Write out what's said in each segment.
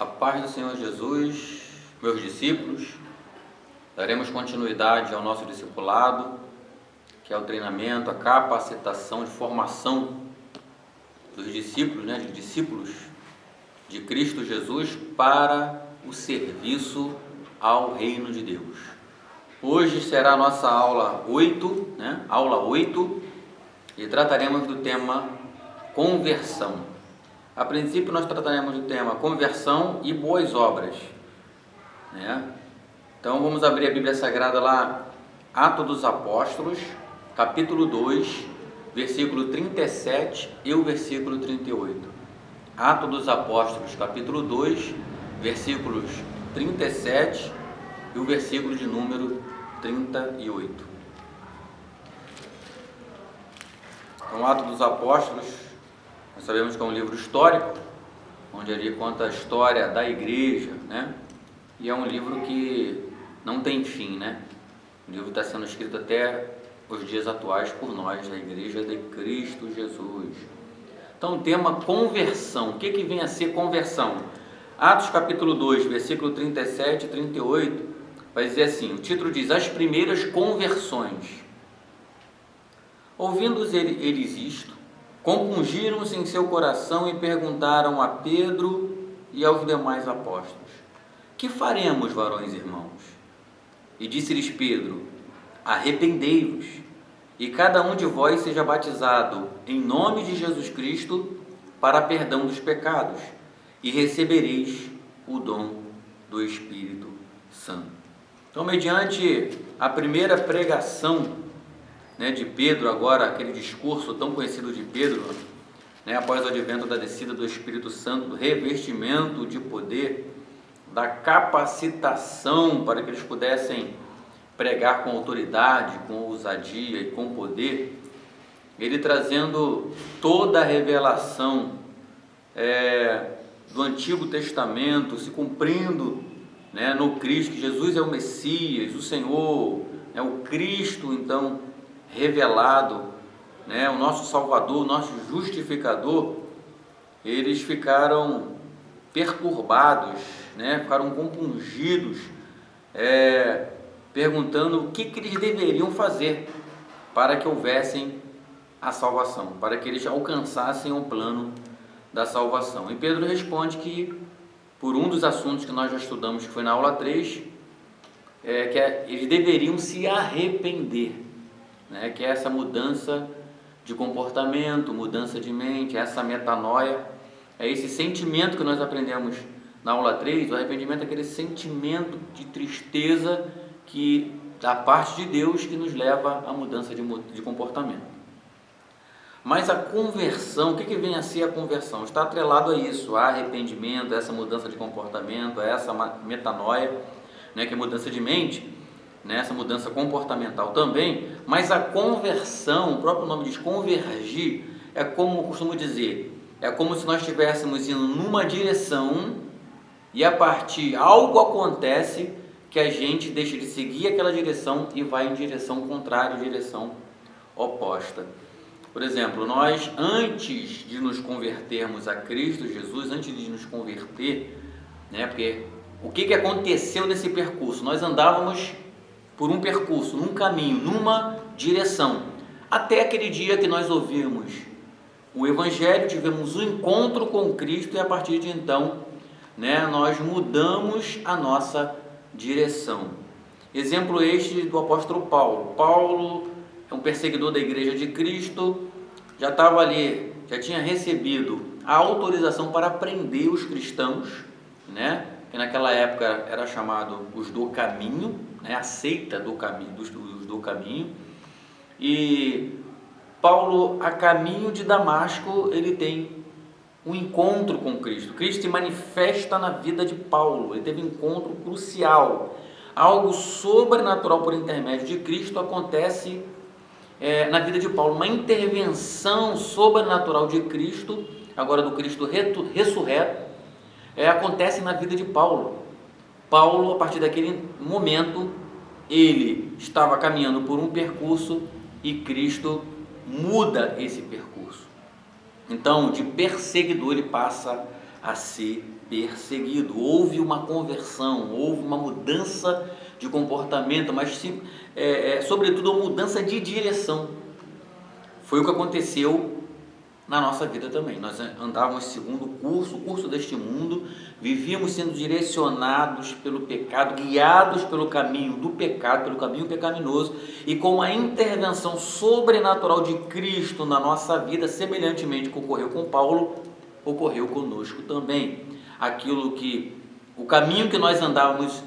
A paz do Senhor Jesus, meus discípulos, daremos continuidade ao nosso discipulado, que é o treinamento, a capacitação de formação dos discípulos, de discípulos de Cristo Jesus para o serviço ao reino de Deus. Hoje será a nossa aula 8, aula 8, e trataremos do tema conversão. A princípio nós trataremos do tema conversão e boas obras, Então vamos abrir a Bíblia Sagrada lá, Atos dos Apóstolos, capítulo 2, versículo 37 e o versículo 38. Atos dos Apóstolos, capítulo 2, versículos 37 e o versículo de número 38. Então, Atos dos Apóstolos, nós sabemos que é um livro histórico, onde ali conta a história da igreja, E é um livro que não tem fim, O livro está sendo escrito até os dias atuais por nós, da Igreja de Cristo Jesus. Então, o tema conversão. O que vem a ser conversão? Atos capítulo 2, versículo 37 e 38, vai dizer assim, o título diz, as primeiras conversões. Ouvindo eles isto, compungiram-se em seu coração e perguntaram a Pedro e aos demais apóstolos, que faremos, varões irmãos? E disse-lhes Pedro, arrependei-vos, e cada um de vós seja batizado em nome de Jesus Cristo para perdão dos pecados, e recebereis o dom do Espírito Santo. Então, mediante a primeira pregação de Pedro, agora aquele discurso tão conhecido de Pedro, após o advento da descida do Espírito Santo, do revestimento de poder, da capacitação para que eles pudessem pregar com autoridade, com ousadia e com poder, ele trazendo toda a revelação do Antigo Testamento, se cumprindo no Cristo, que Jesus é o Messias, o Senhor, o Cristo, então, revelado, o nosso Salvador, o nosso Justificador. Eles ficaram perturbados, ficaram compungidos, perguntando o que eles deveriam fazer para que houvessem a salvação, para que eles alcançassem o plano da salvação. E Pedro responde que, por um dos assuntos que nós já estudamos, que foi na aula 3, que eles deveriam se arrepender, que é essa mudança de comportamento, mudança de mente, essa metanoia, é esse sentimento que nós aprendemos na aula 3, o arrependimento é aquele sentimento de tristeza que, da parte de Deus, que nos leva à mudança de comportamento. Mas a conversão, o que vem a ser a conversão? Está atrelado a isso, a arrependimento, a essa mudança de comportamento, a essa metanoia, que é mudança de mente, essa mudança comportamental também. Mas a conversão, o próprio nome diz convergir, é como eu costumo dizer, é como se nós estivéssemos indo numa direção e a partir algo acontece que a gente deixa de seguir aquela direção e vai em direção contrária, direção oposta. Por exemplo, nós, antes de nos convertermos a Cristo Jesus, antes de nos converter, porque o que aconteceu nesse percurso? Nós andávamos por um percurso, num caminho, numa direção, até aquele dia que nós ouvimos o Evangelho, tivemos um encontro com Cristo e a partir de então, nós mudamos a nossa direção. Exemplo este do apóstolo Paulo. Paulo é um perseguidor da igreja de Cristo, já estava ali, já tinha recebido a autorização para prender os cristãos, que naquela época era chamado os do caminho, a seita do caminho, dos do caminho. E Paulo, a caminho de Damasco, ele tem um encontro com Cristo. Cristo se manifesta na vida de Paulo, ele teve um encontro crucial. Algo sobrenatural por intermédio de Cristo acontece na vida de Paulo, uma intervenção sobrenatural de Cristo, agora do Cristo ressurreto, acontece na vida de Paulo. Paulo, a partir daquele momento, ele estava caminhando por um percurso e Cristo muda esse percurso. Então, de perseguidor, ele passa a ser perseguido. Houve uma conversão, houve uma mudança de comportamento, mas sobretudo uma mudança de direção. Foi o que aconteceu na nossa vida também. Nós andávamos segundo o curso deste mundo, vivíamos sendo direcionados pelo pecado, guiados pelo caminho do pecado, pelo caminho pecaminoso, e com a intervenção sobrenatural de Cristo na nossa vida, semelhantemente que ocorreu com Paulo, ocorreu conosco também. O caminho que nós andávamos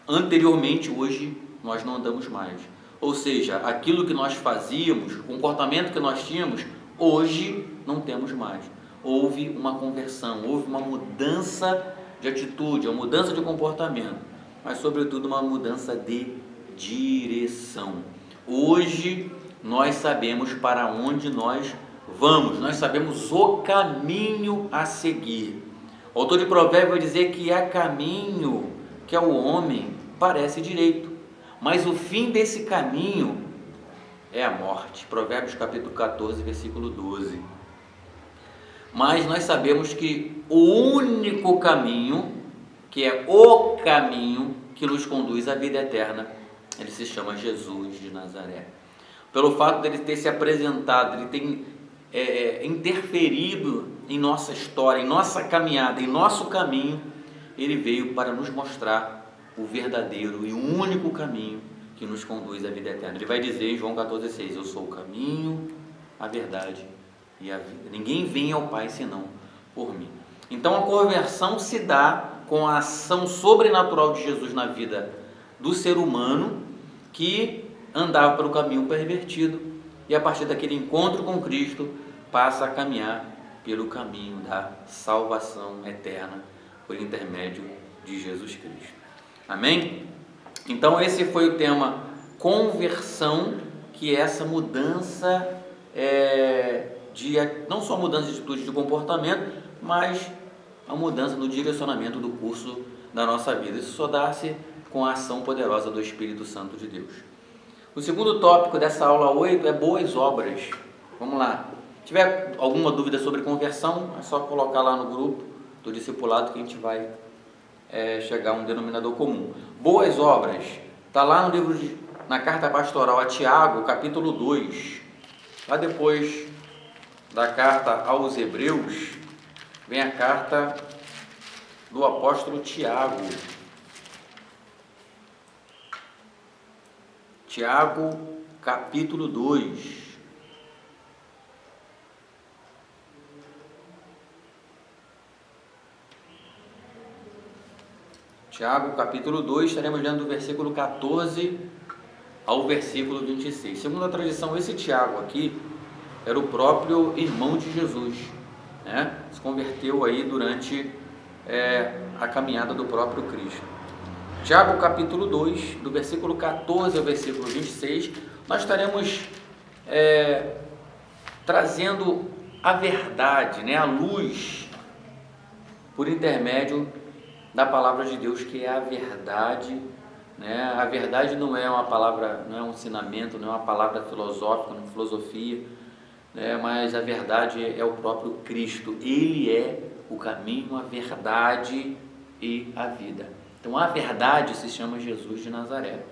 anteriormente, hoje nós não andamos mais. Ou seja, aquilo que nós fazíamos, o comportamento que nós tínhamos, hoje não temos mais. Houve uma conversão, houve uma mudança de atitude, uma mudança de comportamento, mas sobretudo uma mudança de direção. Hoje nós sabemos para onde nós vamos, nós sabemos o caminho a seguir. O autor de Provérbios vai dizer que há caminho que ao homem parece direito, mas o fim desse caminho é a morte. Provérbios capítulo 14, versículo 12. Mas nós sabemos que o único caminho, que é o caminho que nos conduz à vida eterna, ele se chama Jesus de Nazaré. Pelo fato dele ter se apresentado, ele ter interferido em nossa história, em nossa caminhada, em nosso caminho, ele veio para nos mostrar o verdadeiro e o único caminho que nos conduz à vida eterna. Ele vai dizer em João 14,6: eu sou o caminho, a verdade e a vida. Ninguém vem ao Pai senão por mim. Então a conversão se dá com a ação sobrenatural de Jesus na vida do ser humano que andava pelo caminho pervertido, e a partir daquele encontro com Cristo passa a caminhar pelo caminho da salvação eterna por intermédio de Jesus Cristo. Amém? Então esse foi o tema conversão, que é essa mudança não só mudança de atitude de comportamento, mas a mudança no direcionamento do curso da nossa vida. Isso só dá-se com a ação poderosa do Espírito Santo de Deus. O segundo tópico dessa aula 8 é boas obras. Vamos lá. Se tiver alguma dúvida sobre conversão, é só colocar lá no grupo do discipulado que a gente vai chegar a um denominador comum. Boas obras, está lá no livro, na carta pastoral a Tiago, capítulo 2, lá depois da carta aos Hebreus, vem a carta do apóstolo Tiago. Tiago, capítulo 2. Tiago, capítulo 2, estaremos lendo do versículo 14 ao versículo 26. Segundo a tradição, esse Tiago aqui era o próprio irmão de Jesus, né? Se converteu aí durante a caminhada do próprio Cristo. Tiago, capítulo 2, do versículo 14 ao versículo 26, nós estaremos trazendo a verdade, né? A luz, por intermédio da palavra de Deus, que é a verdade, né? A verdade não é uma palavra, não é um ensinamento, não é uma palavra filosófica, não é uma filosofia, né? Mas a verdade é o próprio Cristo. Ele é o caminho, a verdade e a vida. Então a verdade se chama Jesus de Nazaré.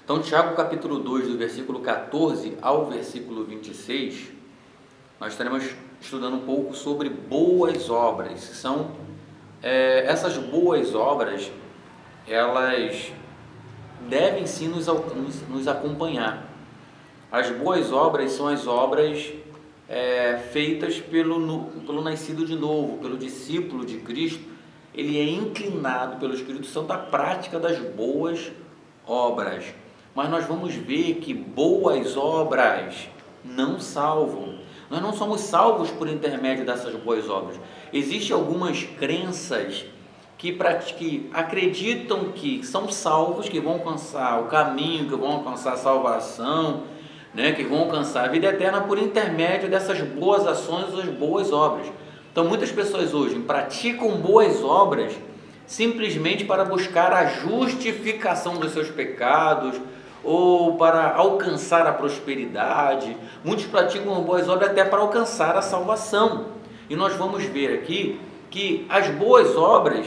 Então Tiago capítulo 2, do versículo 14 ao versículo 26, nós estaremos estudando um pouco sobre boas obras. Que são essas boas obras, elas devem sim nos acompanhar. As boas obras são as obras feitas pelo nascido de novo, pelo discípulo de Cristo. Ele é inclinado pelo Espírito Santo à prática das boas obras. Mas nós vamos ver que boas obras não salvam. Nós não somos salvos por intermédio dessas boas obras. Existem algumas crenças que acreditam que são salvos, que vão alcançar o caminho, que vão alcançar a salvação, né, que vão alcançar a vida eterna por intermédio dessas boas ações, das boas obras. Então muitas pessoas hoje praticam boas obras simplesmente para buscar a justificação dos seus pecados, ou para alcançar a prosperidade. Muitos praticam boas obras até para alcançar a salvação. E nós vamos ver aqui que as boas obras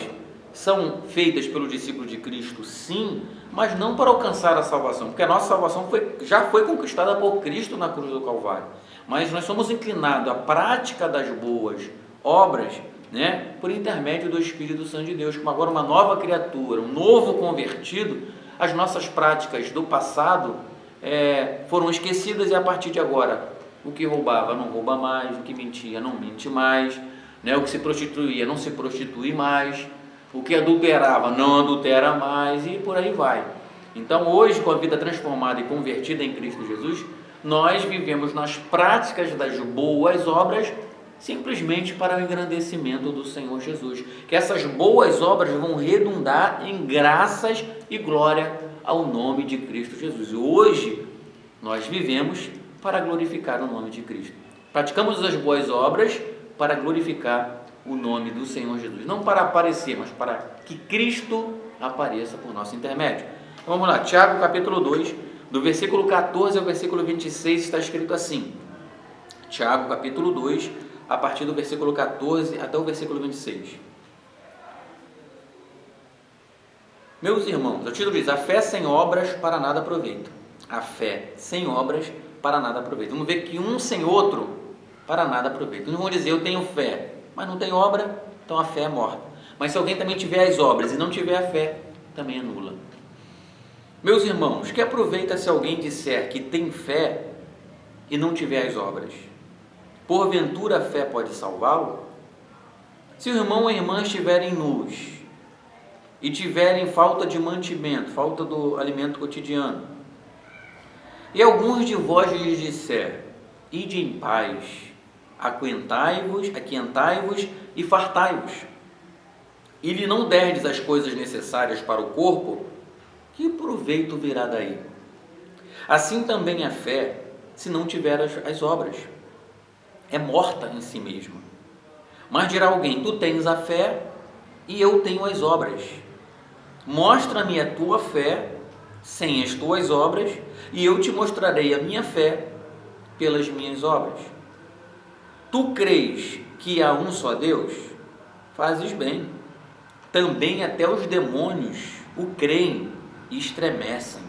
são feitas pelo discípulo de Cristo, sim, mas não para alcançar a salvação, porque a nossa salvação já foi conquistada por Cristo na cruz do Calvário. Mas nós somos inclinados à prática das boas obras, né, por intermédio do Espírito Santo de Deus. Como agora uma nova criatura, um novo convertido, as nossas práticas do passado foram esquecidas, e a partir de agora, o que roubava não rouba mais, o que mentia não mente mais, né, o que se prostituía não se prostitui mais, o que adulterava não adultera mais, e por aí vai. Então hoje, com a vida transformada e convertida em Cristo Jesus, nós vivemos nas práticas das boas obras, simplesmente para o engrandecimento do Senhor Jesus, que essas boas obras vão redundar em graças e glória ao nome de Cristo Jesus. E hoje nós vivemos para glorificar o nome de Cristo, praticamos as boas obras para glorificar o nome do Senhor Jesus, não para aparecer, mas para que Cristo apareça por nosso intermédio. Então, vamos lá, Tiago capítulo 2, do versículo 14 ao versículo 26, está escrito assim, Tiago capítulo 2, a partir do versículo 14 até o versículo 26. Meus irmãos, o título diz: a fé sem obras para nada aproveita. A fé sem obras para nada aproveita. Vamos ver que um sem outro para nada aproveita. Não vão dizer eu tenho fé, mas não tem obra, então a fé é morta. Mas se alguém também tiver as obras e não tiver a fé, também é nula. Meus irmãos, que aproveita se alguém disser que tem fé e não tiver as obras? Porventura a fé pode salvá-lo? Se o irmão ou a irmã estiverem nus e tiverem falta de mantimento, falta do alimento cotidiano, e alguns de vós lhes disser: ide em paz, aquentai-vos e fartai-vos, e lhe não derdes as coisas necessárias para o corpo, que proveito virá daí? Assim também a fé, se não tiver as obras, é morta em si mesma. Mas dirá alguém: tu tens a fé e eu tenho as obras. Mostra-me a tua fé sem as tuas obras, e eu te mostrarei a minha fé pelas minhas obras. Tu crês que há um só Deus? Fazes bem. Também até os demônios o creem e estremecem.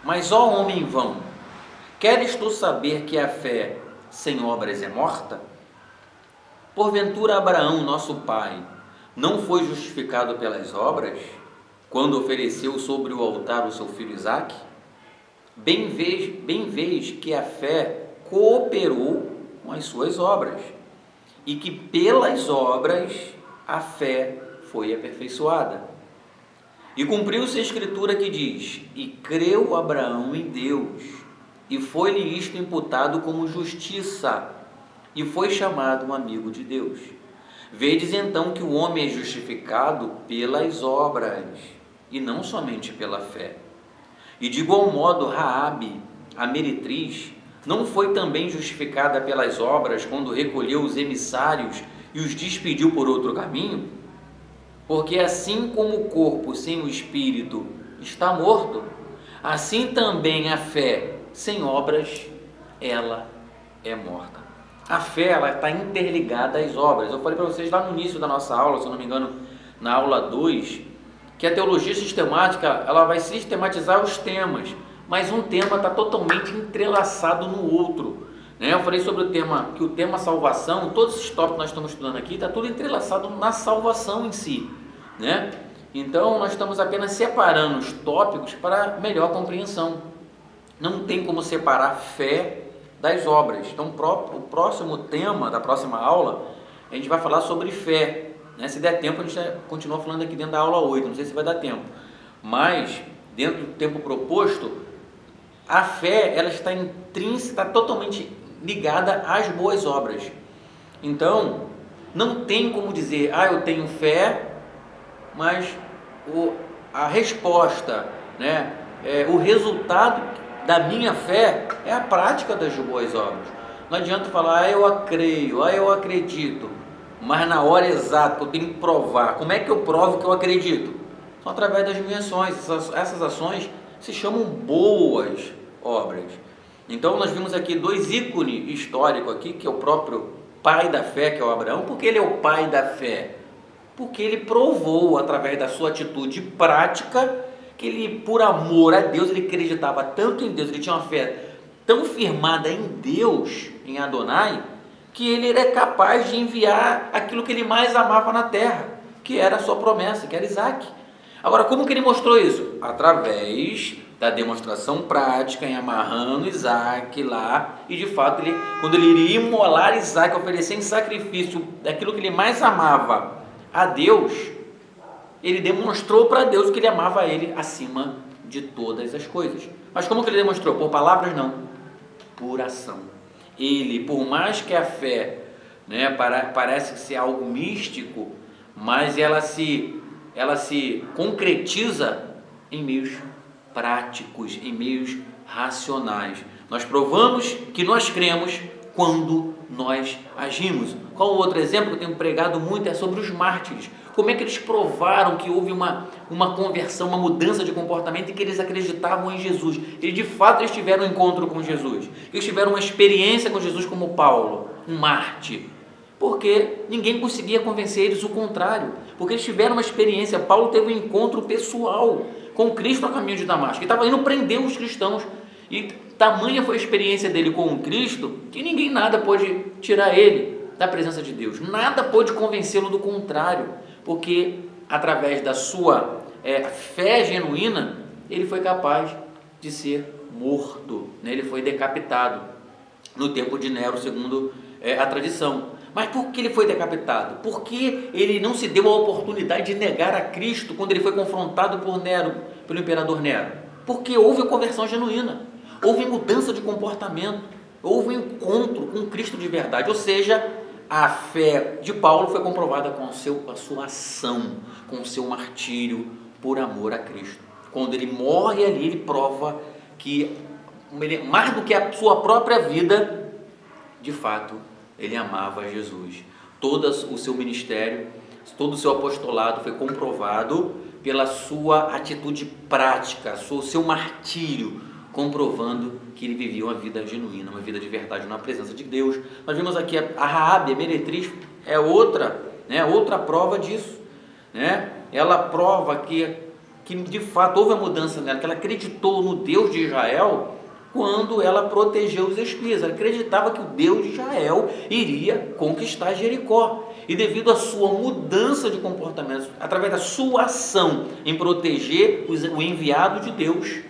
Mas, ó homem vão, queres tu saber que a fé sem obras é morta? Porventura Abraão, nosso pai, não foi justificado pelas obras, quando ofereceu sobre o altar o seu filho Isaque? Bem vês que a fé cooperou com as suas obras, e que pelas obras a fé foi aperfeiçoada. E cumpriu-se a escritura que diz: e creu Abraão em Deus, e foi-lhe isto imputado como justiça, e foi chamado um amigo de Deus. Vedes então que o homem é justificado pelas obras, e não somente pela fé. E de igual modo Raabe, a meretriz, não foi também justificada pelas obras quando recolheu os emissários e os despediu por outro caminho? Porque assim como o corpo sem o espírito está morto, assim também a fé sem obras, ela é morta. A fé, ela está interligada às obras. Eu falei para vocês lá no início da nossa aula, se eu não me engano, na aula 2, que a teologia sistemática, ela vai sistematizar os temas, mas um tema está totalmente entrelaçado no outro, né? Eu falei sobre o tema, que o tema salvação, todos esses tópicos que nós estamos estudando aqui, está tudo entrelaçado na salvação em si, né? Então, nós estamos apenas separando os tópicos para melhor compreensão. Não tem como separar fé das obras. Então, o próximo tema da próxima aula, a gente vai falar sobre fé, né? Se der tempo, a gente continua falando aqui dentro da aula 8, não sei se vai dar tempo, mas dentro do tempo proposto, a fé, ela está intrínseca, está totalmente ligada às boas obras. Então, não tem como dizer: eu tenho fé, mas a resposta, né, o resultado da minha fé é a prática das boas obras. Não adianta falar: eu creio, eu acredito, mas na hora exata que eu tenho que provar. Como é que eu provo que eu acredito? São através das minhas ações. Essas ações se chamam boas obras. Então nós vimos aqui dois ícones históricos aqui, que é o próprio pai da fé, que é o Abraão. Por que ele é o pai da fé? Porque ele provou, através da sua atitude prática, que ele, por amor a Deus, ele acreditava tanto em Deus, ele tinha uma fé tão firmada em Deus, em Adonai, que ele era capaz de enviar aquilo que ele mais amava na terra, que era a sua promessa, que era Isaac. Agora, como que ele mostrou isso? Através da demonstração prática, em amarrando Isaac lá, e de fato, quando ele iria imolar Isaac, oferecer em sacrifício daquilo que ele mais amava a Deus, ele demonstrou para Deus que ele amava ele acima de todas as coisas. Mas como que ele demonstrou? Por palavras? Não, por ação. Ele, por mais que a fé, né, parece ser algo místico, mas ela se concretiza em meios práticos, em meios racionais. Nós provamos que nós cremos quando nós agimos. Qual o outro exemplo que eu tenho pregado muito é sobre os mártires. Como é que eles provaram que houve uma conversão, uma mudança de comportamento e que eles acreditavam em Jesus? E de fato eles tiveram um encontro com Jesus. Eles tiveram uma experiência com Jesus como Paulo, um mártir. Porque ninguém conseguia convencer eles o contrário. Porque eles tiveram uma experiência. Paulo teve um encontro pessoal com Cristo a caminho de Damasco. Ele estava indo prender os cristãos. E tamanha foi a experiência dele com Cristo que ninguém nada pôde tirar ele da presença de Deus. Nada pôde convencê-lo do contrário. Porque através da sua fé genuína, ele foi capaz de ser morto, né? Ele foi decapitado no tempo de Nero, segundo a tradição. Mas por que ele foi decapitado? Porque ele não se deu a oportunidade de negar a Cristo quando ele foi confrontado por Nero, pelo imperador Nero. Porque houve conversão genuína, houve mudança de comportamento, houve um encontro com Cristo de verdade. Ou seja, a fé de Paulo foi comprovada com a sua ação, com o seu martírio por amor a Cristo. Quando ele morre ali, ele prova que, mais do que a sua própria vida, de fato, ele amava Jesus. Todo o seu ministério, todo o seu apostolado foi comprovado pela sua atitude prática, o seu martírio, comprovando que ele vivia uma vida genuína, uma vida de verdade na presença de Deus. Nós vimos aqui a Raabe, a meretriz, é outra prova disso, né? Ela prova que de fato houve a mudança nela, que ela acreditou no Deus de Israel quando ela protegeu os espias. Ela acreditava que o Deus de Israel iria conquistar Jericó. E devido à sua mudança de comportamento, através da sua ação em proteger o enviado de Deus,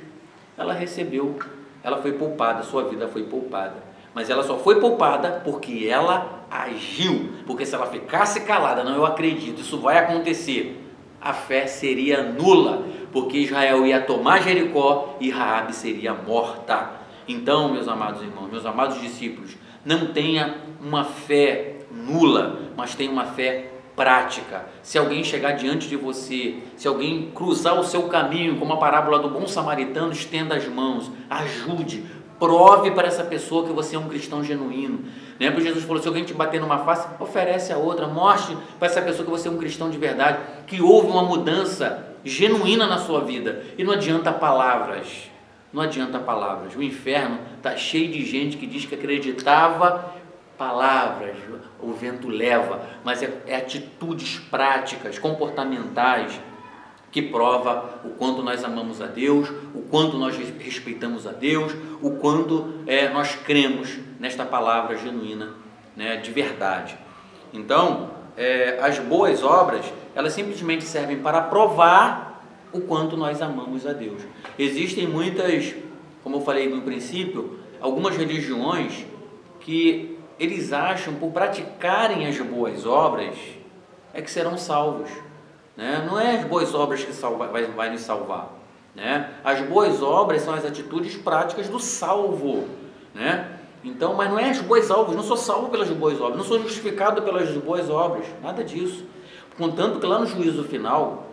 ela foi poupada, sua vida foi poupada. Mas ela só foi poupada porque ela agiu. Porque se ela ficasse calada, não, eu acredito, isso vai acontecer, a fé seria nula, porque Israel ia tomar Jericó e Raabe seria morta. Então, meus amados irmãos, meus amados discípulos, não tenha uma fé nula, mas tenha uma fé prática. Se alguém chegar diante de você, se alguém cruzar o seu caminho, como a parábola do bom samaritano, estenda as mãos, ajude, prove para essa pessoa que você é um cristão genuíno. Lembra que Jesus falou, se alguém te bater numa face, oferece a outra, mostre para essa pessoa que você é um cristão de verdade, que houve uma mudança genuína na sua vida. E não adianta palavras, não adianta palavras. O inferno está cheio de gente que diz que acreditava, palavras, o vento leva, mas é atitudes práticas, comportamentais, que prova o quanto nós amamos a Deus, o quanto nós respeitamos a Deus, o quanto nós cremos nesta palavra genuína, né, de verdade. Então, as boas obras, elas simplesmente servem para provar o quanto nós amamos a Deus. Existem muitas, como eu falei no princípio, algumas religiões que eles acham, por praticarem as boas obras, que serão salvos. Né? Não é as boas obras que vai nos salvar, né? As boas obras são as atitudes práticas do salvo, né? Então, mas não é as boas obras, não sou salvo pelas boas obras, não sou justificado pelas boas obras, nada disso. Contanto que lá no juízo final,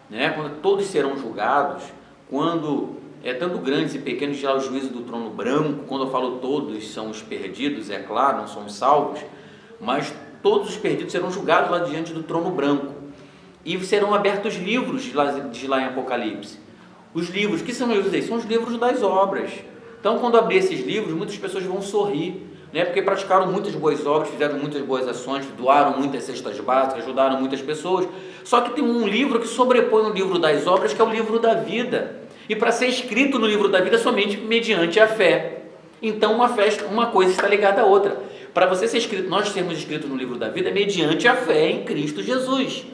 né, quando todos serão julgados, quando tanto grandes e pequenos, já o juízo do trono branco, quando eu falo todos são os perdidos, é claro, não são os salvos, mas todos os perdidos serão julgados lá diante do trono branco. E serão abertos livros de lá em Apocalipse. Os livros, que são os livros aí? São os livros das obras. Então, quando abrir esses livros, muitas pessoas vão sorrir, né? Porque praticaram muitas boas obras, fizeram muitas boas ações, doaram muitas cestas básicas, ajudaram muitas pessoas. Só que tem um livro que sobrepõe o livro das obras, que é o livro da vida. E para ser escrito no livro da vida, somente mediante a fé. Então uma coisa está ligada à outra. Para você ser escrito, nós sermos escritos no livro da vida, é mediante a fé em Cristo Jesus.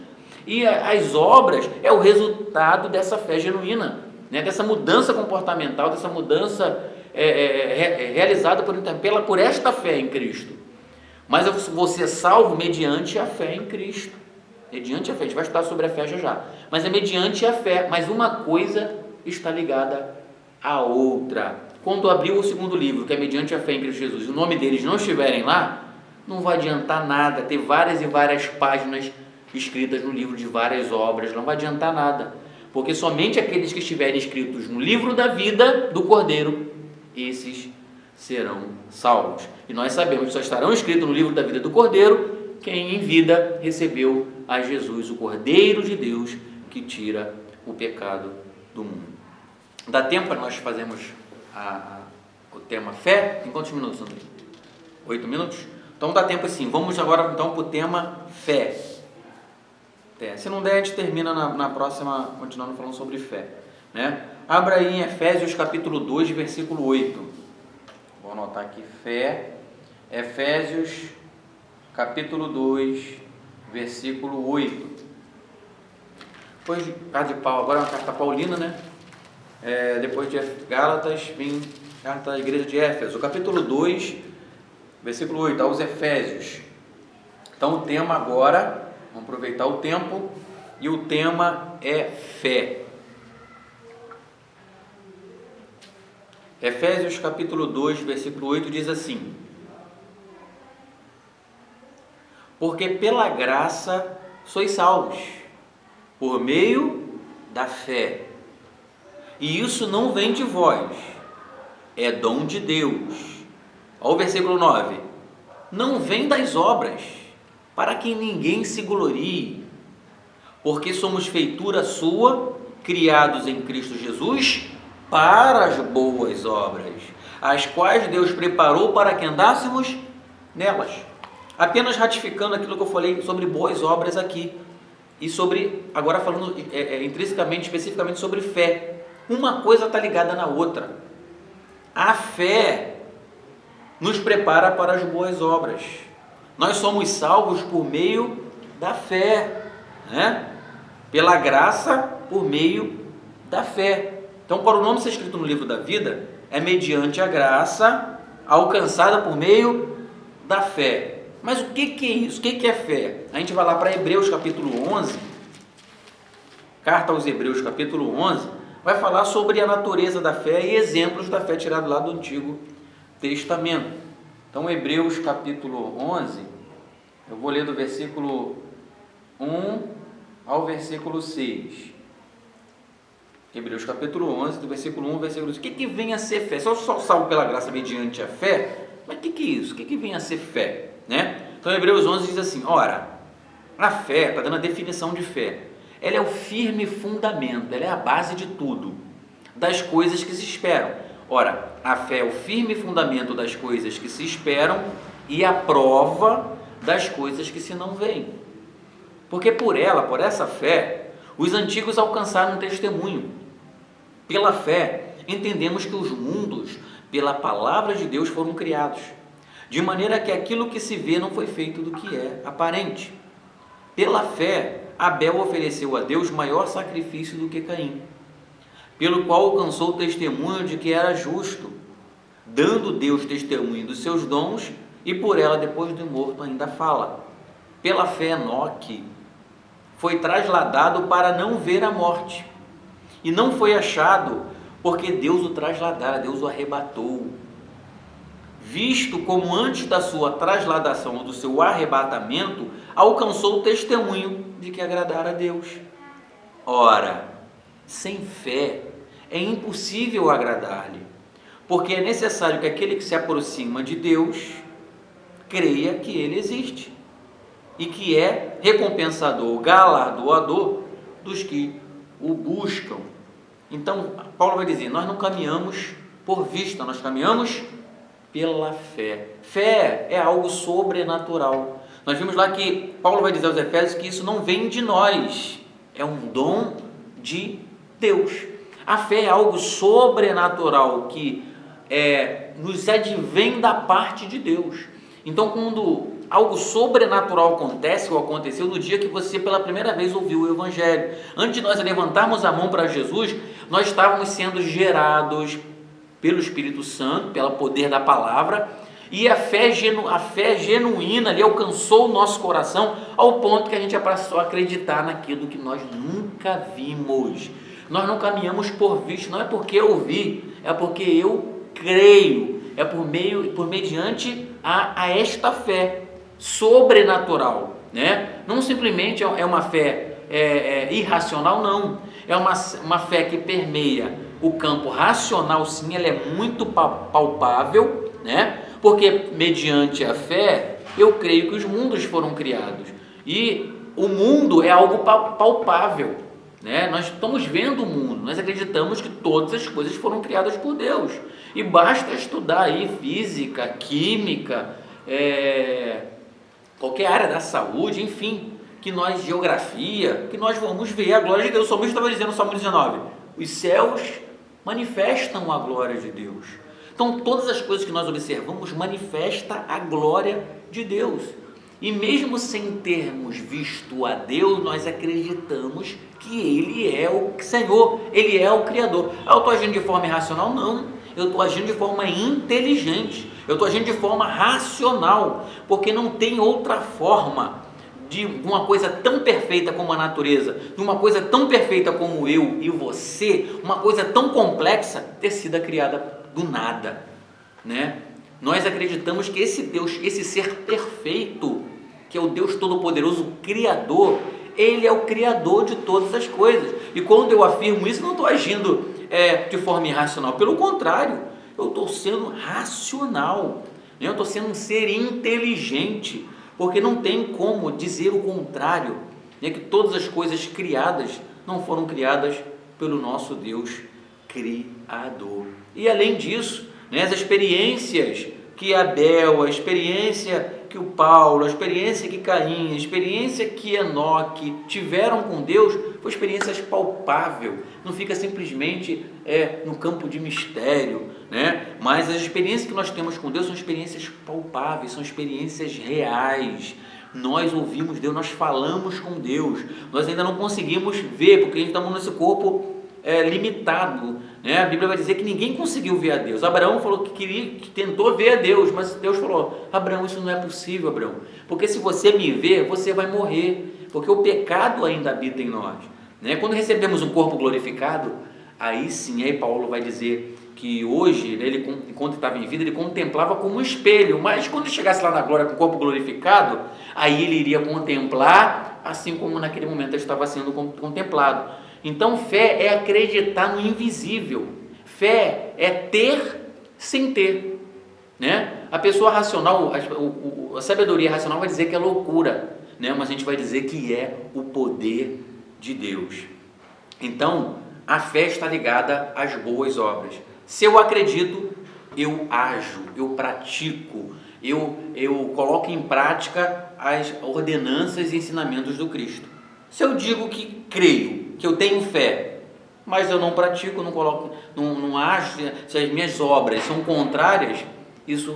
E as obras é o resultado dessa fé genuína, né? Dessa mudança comportamental, dessa mudança realizada por esta fé em Cristo. Mas você é salvo mediante a fé em Cristo. Mediante a fé, a gente vai estudar sobre a fé já. Mas é mediante a fé, mas uma coisa está ligada à outra. Quando abrir o segundo livro, que é mediante a fé em Cristo Jesus, e o nome deles não estiverem lá, não vai adiantar nada ter várias e várias páginas escritas no livro de várias obras, não vai adiantar nada, porque somente aqueles que estiverem escritos no livro da vida do Cordeiro, esses serão salvos. E nós sabemos que só estarão escritos no livro da vida do Cordeiro quem em vida recebeu a Jesus, o Cordeiro de Deus, que tira o pecado do mundo. Dá tempo para nós fazermos o tema fé? Em quantos minutos, André? 8 minutos? Então dá tempo sim. Vamos agora então para o tema fé. Se não der, a gente termina na próxima, continuando falando sobre fé, né? Abra aí em Efésios capítulo 2, versículo 8. Vou anotar aqui, fé, Efésios capítulo 2, versículo 8. Depois de carta de Paulo, agora é uma carta paulina, né? Depois de Gálatas, vem carta da igreja de Éfeso, capítulo 2, versículo 8, aos Efésios. Então o tema agora, vamos aproveitar o tempo, e o tema é fé. Efésios capítulo 2, versículo 8 diz assim: porque pela graça sois salvos, por meio da fé. E isso não vem de vós, é dom de Deus. Olha o versículo 9: não vem das obras, para que ninguém se glorie, porque somos feitura sua, criados em Cristo Jesus, para as boas obras, as quais Deus preparou para que andássemos nelas. Apenas ratificando aquilo que eu falei sobre boas obras aqui, e sobre, agora falando intrinsecamente, especificamente sobre fé. Uma coisa está ligada na outra. A fé nos prepara para as boas obras. Nós somos salvos por meio da fé, né? Pela graça, por meio da fé. Então, para o nome ser escrito no livro da vida, é mediante a graça alcançada por meio da fé. Mas o que é isso? O que é fé? A gente vai lá para Hebreus capítulo 11, carta aos Hebreus capítulo 11, vai falar sobre a natureza da fé e exemplos da fé tirados lá do Antigo Testamento. Então, Hebreus capítulo 11, eu vou ler do versículo 1 ao versículo 6. Hebreus capítulo 11, do versículo 1 ao versículo 6. O que vem a ser fé? Só salvo pela graça mediante a fé? Mas o que é isso? O que vem a ser fé? Né? Então, Hebreus 11 diz assim: ora, a fé, está dando a definição de fé, ela é o firme fundamento, ela é a base de tudo, das coisas que se esperam. Ora, a fé é o firme fundamento das coisas que se esperam e a prova das coisas que se não veem. Porque por essa fé, os antigos alcançaram um testemunho. Pela fé, entendemos que os mundos, pela palavra de Deus, foram criados, de maneira que aquilo que se vê não foi feito do que é aparente. Pela fé, Abel ofereceu a Deus maior sacrifício do que Caim, pelo qual alcançou o testemunho de que era justo, dando Deus testemunho dos seus dons, e por ela, depois de morto, ainda fala. Pela fé, Enoque foi trasladado para não ver a morte, e não foi achado, porque Deus o trasladara, Deus o arrebatou, visto como antes da sua trasladação ou do seu arrebatamento, alcançou o testemunho de que agradara a Deus. Ora, sem fé é impossível agradar-lhe, porque é necessário que aquele que se aproxima de Deus creia que Ele existe e que é recompensador, galardoador dos que o buscam. Então, Paulo vai dizer, nós não caminhamos por vista, nós caminhamos pela fé. Fé é algo sobrenatural. Nós vimos lá que Paulo vai dizer aos Efésios que isso não vem de nós, é um dom de Deus. A fé é algo sobrenatural que nos advém da parte de Deus. Então, quando algo sobrenatural acontece ou aconteceu no dia que você pela primeira vez ouviu o Evangelho, antes de nós levantarmos a mão para Jesus, nós estávamos sendo gerados pelo Espírito Santo, pelo poder da palavra, e a fé genuína ali alcançou o nosso coração ao ponto que a gente passou a acreditar naquilo que nós nunca vimos. Nós não caminhamos por visto, não é porque eu vi, é porque eu creio, é mediante a esta fé sobrenatural, né? Não simplesmente é uma fé irracional, não, é uma fé que permeia o campo racional, sim, ela é muito palpável, né? Porque mediante a fé eu creio que os mundos foram criados, e o mundo é algo palpável, né? Nós estamos vendo o mundo, nós acreditamos que todas as coisas foram criadas por Deus, e basta estudar aí física, química, qualquer área da saúde, enfim, geografia, que nós vamos ver a glória de Deus. O salmista estava dizendo no Salmo 19, os céus manifestam a glória de Deus. Então todas as coisas que nós observamos manifestam a glória de Deus, e mesmo sem termos visto a Deus, nós acreditamos que Ele é o Senhor, Ele é o Criador. Eu estou agindo de forma irracional? Não, eu estou agindo de forma inteligente, eu estou agindo de forma racional, porque não tem outra forma de uma coisa tão perfeita como a natureza, de uma coisa tão perfeita como eu e você, uma coisa tão complexa, ter sido criada do nada, né? Nós acreditamos que esse Deus, esse ser perfeito, que é o Deus Todo-Poderoso, o Criador, Ele é o Criador de todas as coisas. E quando eu afirmo isso, não estou agindo de forma irracional, pelo contrário, eu estou sendo racional, né? Eu estou sendo um ser inteligente, porque não tem como dizer o contrário, né? Que todas as coisas criadas não foram criadas pelo nosso Deus Criador. E além disso, né, as experiências que Abel, a experiência que o Paulo, a experiência que Caim, a experiência que Enoque tiveram com Deus, foi experiências palpáveis, não fica simplesmente no campo de mistério, né? Mas as experiências que nós temos com Deus são experiências palpáveis, são experiências reais. Nós ouvimos Deus, nós falamos com Deus, nós ainda não conseguimos ver, porque a gente estamos nesse corpo limitado, né? A Bíblia vai dizer que ninguém conseguiu ver a Deus. Abraão falou que tentou ver a Deus, mas Deus falou: Abraão, isso não é possível, Abraão, porque se você me ver, você vai morrer, porque o pecado ainda habita em nós, né? Quando recebemos um corpo glorificado, aí sim, aí Paulo vai dizer que hoje, né, ele, enquanto estava em vida, ele contemplava como um espelho, mas quando chegasse lá na glória com o corpo glorificado, aí ele iria contemplar assim como naquele momento ele estava sendo contemplado. Então fé é acreditar no invisível, fé é ter sem ter, né? A pessoa racional, a sabedoria racional vai dizer que é loucura, né? Mas a gente vai dizer que é o poder de Deus. Então a fé está ligada às boas obras. Se eu acredito, eu ajo, eu pratico, eu coloco em prática as ordenanças e ensinamentos do Cristo. Se eu digo que creio, que eu tenho fé, mas eu não pratico, não coloco, não ajo, se as minhas obras são contrárias, isso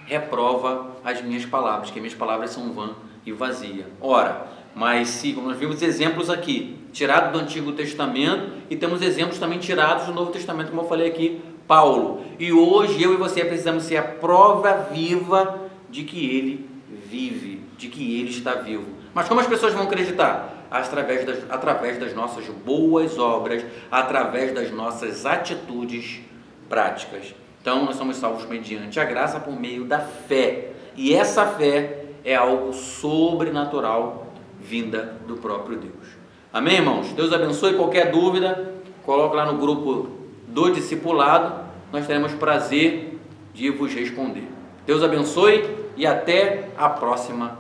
reprova as minhas palavras, que minhas palavras são vã e vazia. Ora, mas se, como nós vimos exemplos aqui, tirado do Antigo Testamento, e temos exemplos também tirados do Novo Testamento, como eu falei aqui, Paulo. E hoje eu e você precisamos ser a prova viva de que ele vive, de que ele está vivo. Mas como as pessoas vão acreditar? Através das nossas boas obras, através das nossas atitudes práticas. Então nós somos salvos mediante a graça por meio da fé, e essa fé é algo sobrenatural vinda do próprio Deus. Amém, irmãos? Deus abençoe. Qualquer dúvida, coloque lá no grupo do discipulado, nós teremos prazer de vos responder. Deus abençoe e até a próxima